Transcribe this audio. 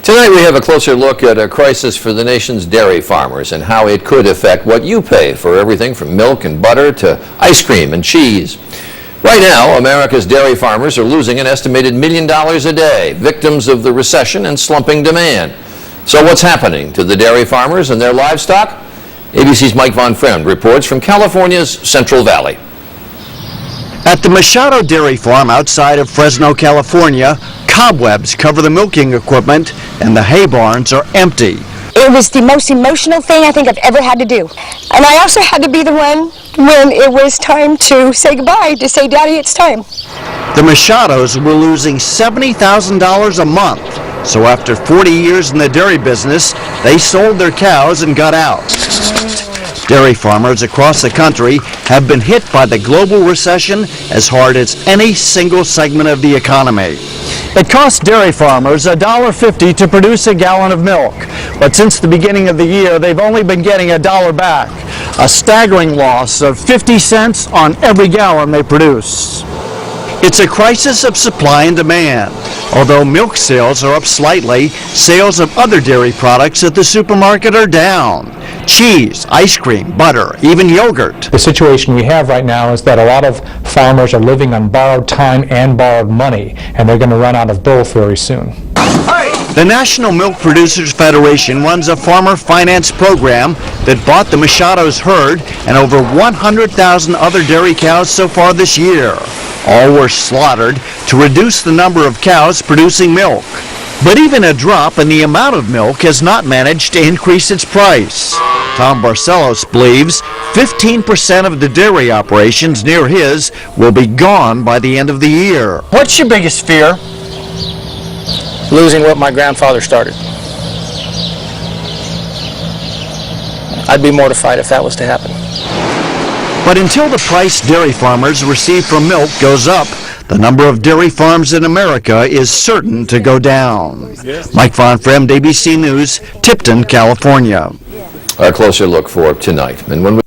Tonight we have a closer look at a crisis for the nation's dairy farmers and how it could affect what you pay for everything from milk and butter to ice cream and cheese. Right now, America's dairy farmers are losing an estimated $1 million a day, victims of the recession and slumping demand. So what's happening to the dairy farmers and their livestock? ABC's Mike Von Fremd reports from California's Central Valley. At the Machado Dairy Farm outside of Fresno, California, cobwebs cover the milking equipment and the hay barns are empty. It was the most emotional thing I think I've ever had to do. And I also had to be the one when it was time to say goodbye, to say, Daddy, it's time. The Machados were losing $70,000 a month. So after 40 years in the dairy business, they sold their cows and got out. Dairy farmers across the country have been hit by the global recession as hard as any single segment of the economy. It costs dairy farmers $1.50 to produce a gallon of milk, but since the beginning of the year, they've only been getting $1 back, a staggering loss of 50 cents on every gallon they produce. It's a crisis of supply and demand. Although milk sales are up slightly, sales of other dairy products at the supermarket are down. Cheese, ice cream, butter, even yogurt. The situation we have right now is that a lot of farmers are living on borrowed time and borrowed money, and they're going to run out of both very soon. The National Milk Producers Federation runs a farmer finance program that bought the Machado's herd and over 100,000 other dairy cows so far this year. All were slaughtered to reduce the number of cows producing milk. But even a drop in the amount of milk has not managed to increase its price. Tom Barcelos believes 15% of the dairy operations near his will be gone by the end of the year. What's your biggest fear? Losing what my grandfather started. I'd be mortified if that was to happen. But until the price dairy farmers receive from milk goes up, the number of dairy farms in America is certain to go down. Mike Von Fremd, ABC News, Tipton, California. A closer look for tonight. And when we